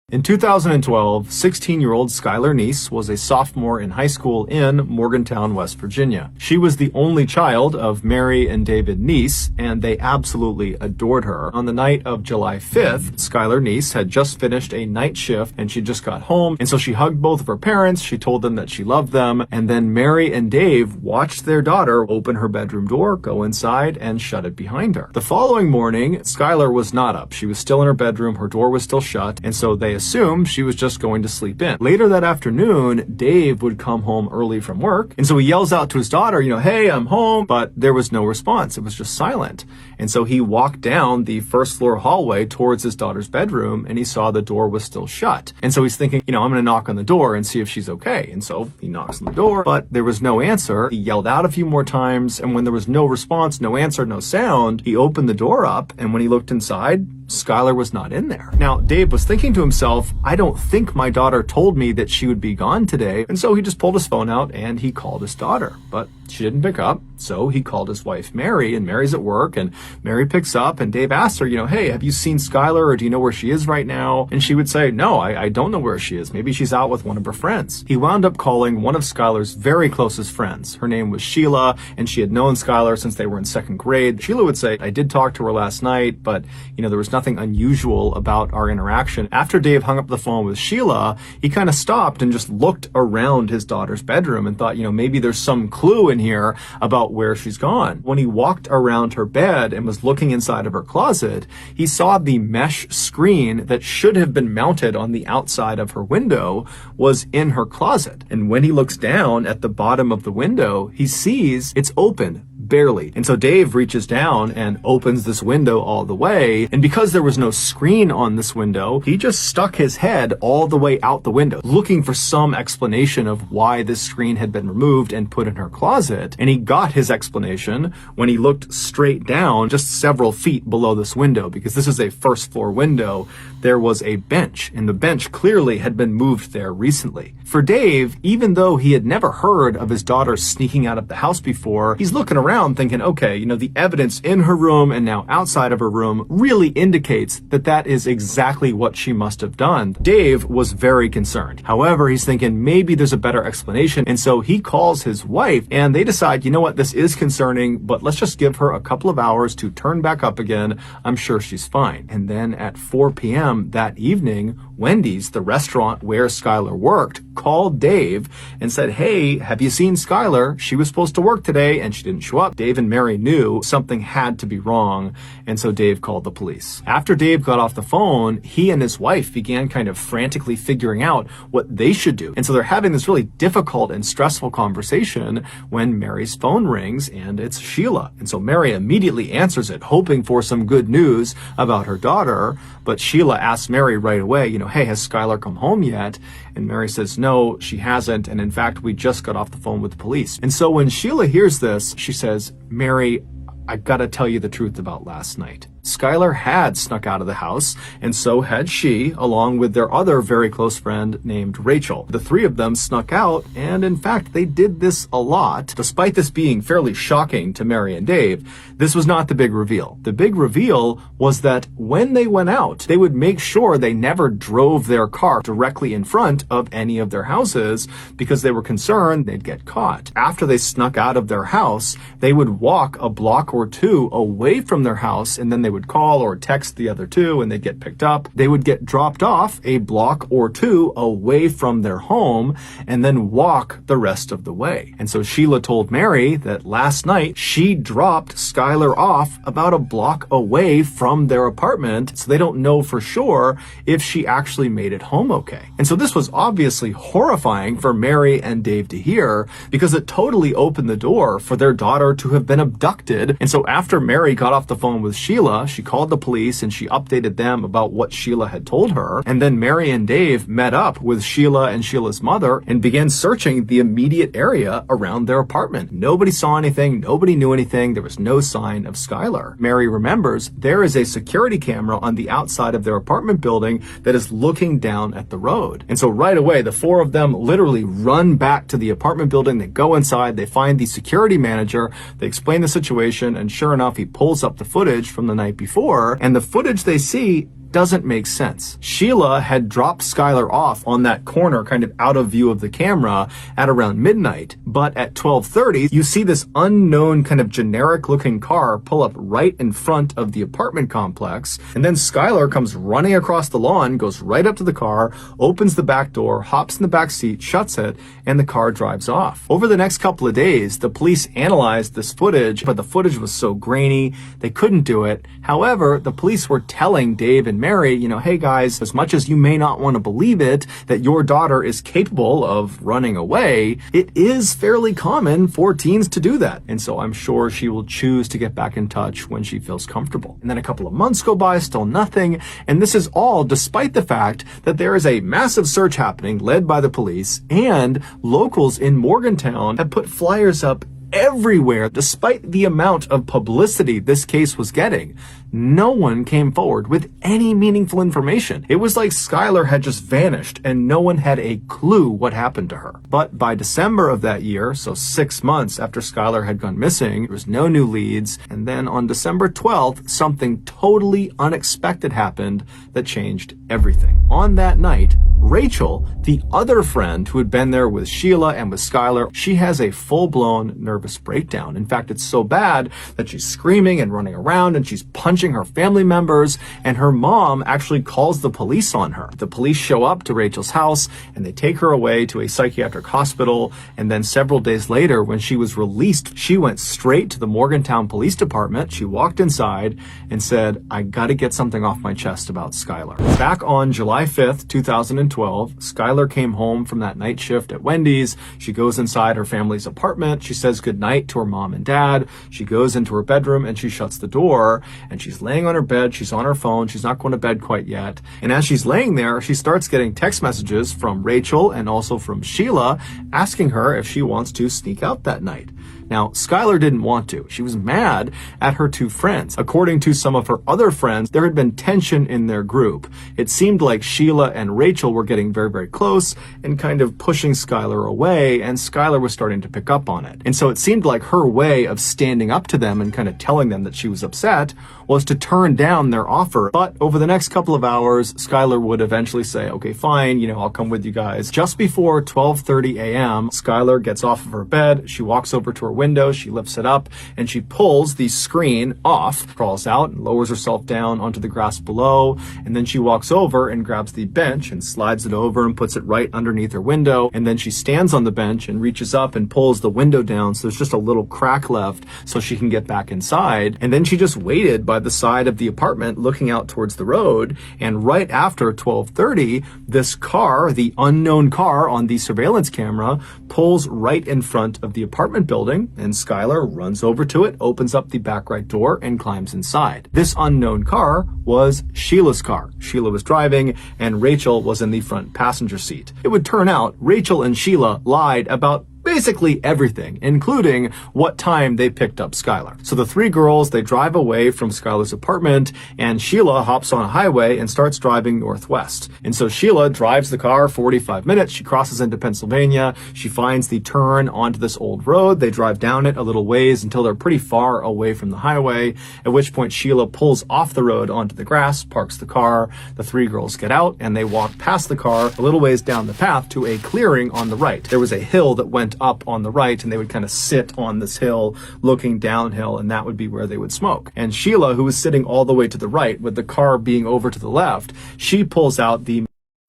In 2012, 16-year-old Skylar Neese was a sophomore in high school in Morgantown, West Virginia. She was the only child of Mary and David Neese, and they absolutely adored her. On the night of July 5th, Skylar Neese had just finished a night shift and she just got home, and so she hugged both of her parents, she told them that she loved them, and then Mary and Dave watched their daughter open her bedroom door, go inside, and shut it behind her. The following morning, Skylar was not up. She was still in her bedroom, her door was still shut, and so they assumed she was just going to sleep in. Later that afternoon, Dave would come home early from work, and so he yells out to his daughter, hey, I'm home, but there was no response. It was just silent. And so he walked down the first floor hallway towards his daughter's bedroom, and he saw the door was still shut. And so he's thinking, I'm going to knock on the door and see if she's okay. And so he knocks on the door, but there was no answer. He yelled out a few more times, and when there was no response, no answer, no sound, he opened the door up, and when he looked inside, Skylar was not in there. Now, Dave was thinking to himself, I don't think my daughter told me that she would be gone today. And so he just pulled his phone out and he called his daughter, but she didn't pick up. So he called his wife, Mary, and Mary's at work, and Mary picks up, and Dave asks her, hey, have you seen Skylar, or do you know where she is right now? And she would say, no, I don't know where she is. Maybe she's out with one of her friends. He wound up calling one of Skylar's very closest friends. Her name was Sheila, and she had known Skylar since they were in second grade. Sheila would say, I did talk to her last night, but, there was nothing unusual about our interaction. After Dave hung up the phone with Sheila, he kind of stopped and just looked around his daughter's bedroom and thought, maybe there's some clue in here about where she's gone. When he walked around her bed and was looking inside of her closet, he saw the mesh screen that should have been mounted on the outside of her window was in her closet. And when he looks down at the bottom of the window, he sees it's open. Barely. And so Dave reaches down and opens this window all the way. And because there was no screen on this window, he just stuck his head all the way out the window, looking for some explanation of why this screen had been removed and put in her closet. And he got his explanation when he looked straight down just several feet below this window, because this is a first floor window. There was a bench, and the bench clearly had been moved there recently. For Dave, even though he had never heard of his daughter sneaking out of the house before, he's looking around thinking, okay, the evidence in her room and now outside of her room really indicates that that is exactly what she must have done. Dave was very concerned. However, he's thinking maybe there's a better explanation, and so he calls his wife, and they decide, this is concerning, but let's just give her a couple of hours to turn back up again. I'm sure she's fine. And then at 4 p.m. that evening, Wendy's, the restaurant where Skylar worked, called Dave and said, hey, have you seen Skylar? She was supposed to work today and she didn't show up. Dave and Mary knew something had to be wrong, and so Dave called the police. After Dave got off the phone, he and his wife began kind of frantically figuring out what they should do. And so they're having this really difficult and stressful conversation when Mary's phone rings, and it's Sheila. And so Mary immediately answers it, hoping for some good news about her daughter. But Sheila asks Mary right away, hey, has Skylar come home yet? And Mary says, no, she hasn't. And in fact, we just got off the phone with the police. And so when Sheila hears this, she says, Mary, I gotta tell you the truth about last night. Skylar had snuck out of the house, and so had she, along with their other very close friend named Rachel. The three of them snuck out, and in fact, they did this a lot. Despite this being fairly shocking to Mary and Dave, this was not the big reveal. The big reveal was that when they went out, they would make sure they never drove their car directly in front of any of their houses because they were concerned they'd get caught. After they snuck out of their house, they would walk a block or two away from their house, and then they would call or text the other two and they'd get picked up. They would get dropped off a block or two away from their home and then walk the rest of the way. And so Sheila told Mary that last night she dropped Skylar off about a block away from their apartment, so they don't know for sure if she actually made it home okay. And so this was obviously horrifying for Mary and Dave to hear, because it totally opened the door for their daughter to have been abducted. And so after Mary got off the phone with Sheila, she called the police and she updated them about what Sheila had told her. And then Mary and Dave met up with Sheila and Sheila's mother and began searching the immediate area around their apartment. Nobody saw anything. Nobody knew anything. There was no sign of Skylar. Mary remembers there is a security camera on the outside of their apartment building that is looking down at the road. And so right away, the four of them literally run back to the apartment building. They go inside. They find the security manager. They explain the situation. And sure enough, he pulls up the footage from the night before, and the footage they see doesn't make sense. Sheila had dropped Skylar off on that corner, kind of out of view of the camera, at around midnight. But at 12:30, you see this unknown kind of generic looking car pull up right in front of the apartment complex. And then Skylar comes running across the lawn, goes right up to the car, opens the back door, hops in the back seat, shuts it, and the car drives off. Over the next couple of days, the police analyzed this footage, but the footage was so grainy, they couldn't do it. However, the police were telling Dave and Mary, you know, hey guys, as much as you may not want to believe it, that your daughter is capable of running away, it is fairly common for teens to do that. And so I'm sure she will choose to get back in touch when she feels comfortable. And then a couple of months go by, still nothing. And this is all despite the fact that there is a massive search happening led by the police, and locals in Morgantown have put flyers up everywhere. Despite the amount of publicity this case was getting, no one came forward with any meaningful information. It was like Skylar had just vanished and no one had a clue what happened to her. But by December of that year, so 6 months after Skylar had gone missing, there was no new leads. And then on December 12th, something totally unexpected happened that changed everything. On that night, Rachel, the other friend who had been there with Sheila and with Skylar, she has a full-blown nervous breakdown. In fact, it's so bad that she's screaming and running around and she's punching her family members, and her mom actually calls the police on her. The police show up to Rachel's house and they take her away to a psychiatric hospital, and then several days later, when she was released, she went straight to the Morgantown Police Department. She walked inside and said, I gotta get something off my chest about Skylar. Back on July 5th, 2012, Skylar came home from that night shift at Wendy's. She goes inside her family's apartment. She says goodnight to her mom and dad. She goes into her bedroom and she shuts the door, and she's laying on her bed. She's on her phone. She's not going to bed quite yet. And as she's laying there, she starts getting text messages from Rachel and also from Sheila asking her if she wants to sneak out that night. Now, Skylar didn't want to. She was mad at her two friends. According to some of her other friends, there had been tension in their group. It seemed like Sheila and Rachel were getting very, very close and kind of pushing Skylar away, and Skylar was starting to pick up on it. And so it seemed like her way of standing up to them and kind of telling them that she was upset was to turn down their offer. But over the next couple of hours, Skylar would eventually say, okay, fine, I'll come with you guys. Just before 12:30 a.m., Skylar gets off of her bed. She walks over to her window, she lifts it up, and she pulls the screen off, crawls out and lowers herself down onto the grass below, and then she walks over and grabs the bench and slides it over and puts it right underneath her window, and then she stands on the bench and reaches up and pulls the window down so there's just a little crack left so she can get back inside. And then she just waited by the side of the apartment looking out towards the road, and right after 12:30, this car, the unknown car on the surveillance camera, pulls right in front of the apartment building, and Skylar runs over to it, opens up the back right door, and climbs inside. This unknown car was Sheila's car. Sheila was driving, and Rachel was in the front passenger seat. It would turn out Rachel and Sheila lied about basically everything, including what time they picked up Skylar. So the three girls, they drive away from Skylar's apartment, and Sheila hops on a highway and starts driving northwest. And so Sheila drives the car 45 minutes. She crosses into Pennsylvania. She finds the turn onto this old road. They drive down it a little ways until they're pretty far away from the highway, at which point Sheila pulls off the road onto the grass, parks the car. The three girls get out and they walk past the car a little ways down the path to a clearing on the right. There was a hill that went up on the right, and they would kind of sit on this hill looking downhill, and that would be where they would smoke. And Sheila, who was sitting all the way to the right with the car being over to the left, she pulls out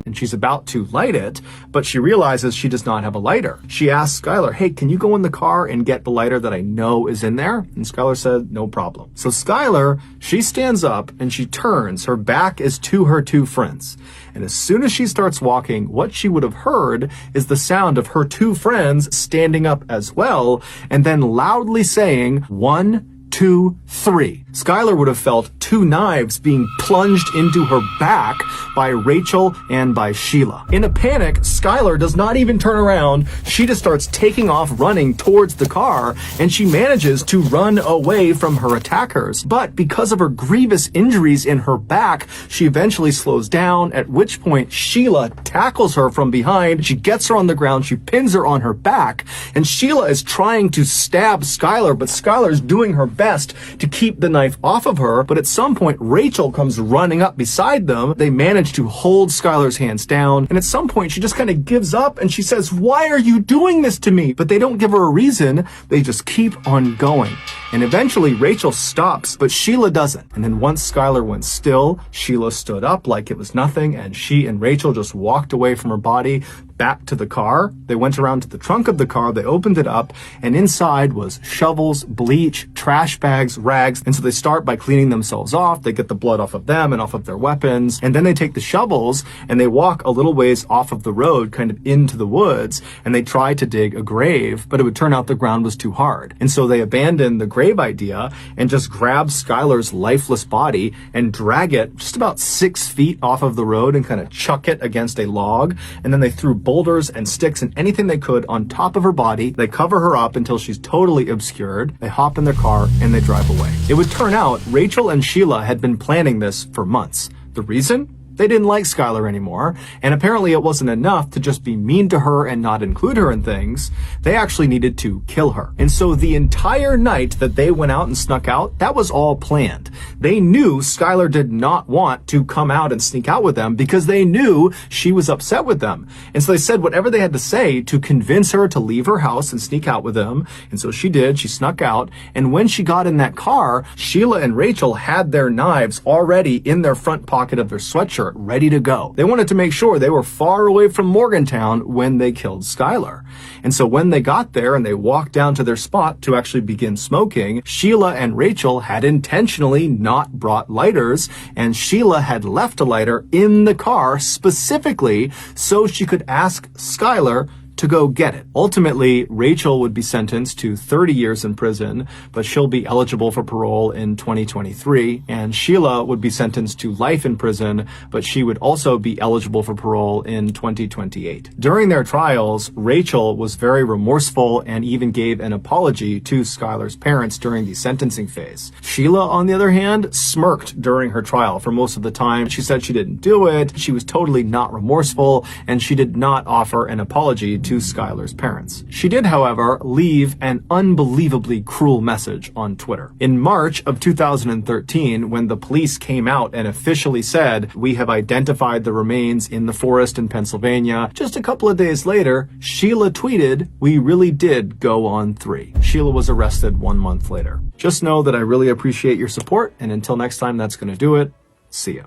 and she's about to light it, but she realizes she does not have a lighter. She asks Skylar, hey, can you go in the car and get the lighter that I know is in there? And Skylar said, no problem. So Skylar, she stands up and she turns. Her back is to her two friends. And as soon as she starts walking, what she would have heard is the sound of her two friends standing up as well, and then loudly saying, 1, 2, 3. Skylar would have felt two knives being plunged into her back by Rachel and by Sheila. In a panic, Skylar does not even turn around. She just starts taking off running towards the car, and she manages to run away from her attackers. But because of her grievous injuries in her back, she eventually slows down, at which point Sheila tackles her from behind. She gets her on the ground, she pins her on her back, and Sheila is trying to stab Skylar, but Skylar's doing her best to keep the knife off of her, but at some point, Rachel comes running up beside them. They manage to hold Skylar's hands down, and at some point, she just kind of gives up and she says, "Why are you doing this to me?" But they don't give her a reason. They just keep on going. And eventually, Rachel stops, but Sheila doesn't. And then once Skylar went still, Sheila stood up like it was nothing, and she and Rachel just walked away from her body back to the car. They went around to the trunk of the car, they opened it up, and inside was shovels, bleach, trash bags, rags. And so they start by cleaning themselves off. They get the blood off of them and off of their weapons. And then they take the shovels and they walk a little ways off of the road, kind of into the woods, and they try to dig a grave, but it would turn out the ground was too hard. And so they abandoned the grave idea and just grab Skylar's lifeless body and drag it just about 6 feet off of the road and kind of chuck it against a log. And then they threw boulders and sticks and anything they could on top of her body. They cover her up until she's totally obscured. They hop in their car and they drive away. It would turn out Rachel and Sheila had been planning this for months. The reason? They didn't like Skylar anymore, and apparently it wasn't enough to just be mean to her and not include her in things. They actually needed to kill her. And so the entire night that they went out and snuck out, that was all planned. They knew Skylar did not want to come out and sneak out with them because they knew she was upset with them. And so they said whatever they had to say to convince her to leave her house and sneak out with them. And so she did. She snuck out. And when she got in that car, Sheila and Rachel had their knives already in their front pocket of their sweatshirt, ready to go. They wanted to make sure they were far away from Morgantown when they killed Skylar. And so when they got there and they walked down to their spot to actually begin smoking, Sheila and Rachel had intentionally not brought lighters, and Sheila had left a lighter in the car specifically so she could ask Skylar to go get it. Ultimately, Rachel would be sentenced to 30 years in prison, but she'll be eligible for parole in 2023, and Sheila would be sentenced to life in prison, but she would also be eligible for parole in 2028. During their trials, Rachel was very remorseful and even gave an apology to Skylar's parents during the sentencing phase. Sheila, on the other hand, smirked during her trial for most of the time. She said she didn't do it, she was totally not remorseful, and she did not offer an apology to Skylar's parents. She did, however, leave an unbelievably cruel message on Twitter. In March of 2013, when the police came out and officially said, "We have identified the remains in the forest in Pennsylvania," just a couple of days later, Sheila tweeted, "We really did go on 3." Sheila was arrested 1 month later. Just know that I really appreciate your support, and until next time, that's going to do it. See ya.